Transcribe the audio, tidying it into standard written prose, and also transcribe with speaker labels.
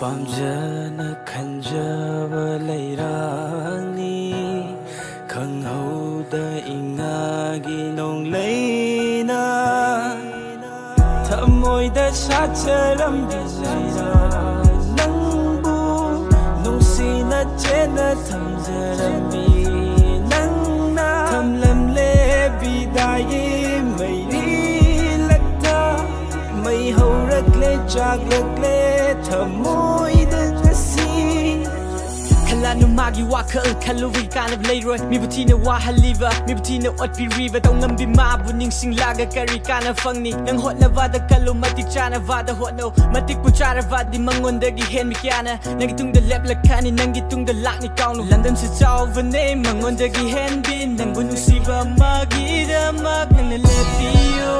Speaker 1: Pamjana khanjaba leirani Khanghouda ingagi nong leina Thamoida sacharamdi leira Nangbu nungsina chena thamjarami Nangna thamlamle bidaye mairi lakta Mai haurakle chagrakle thamoida kasi
Speaker 2: Kalanu magi waka kaluri kanab leroy mi butina wa haliva mi butina ot piriva tau ngambi mabu ning sing laga kari kana fangni nang hot na vada kalu matik chana vada hot no matik puchara vadi mangondagi hen mi kyana nang itung da lep lakani nang itung da lak ni kaunu landam sa chau vane mangondagi hen bin nang bunu siva magi da mak nang na lepiyo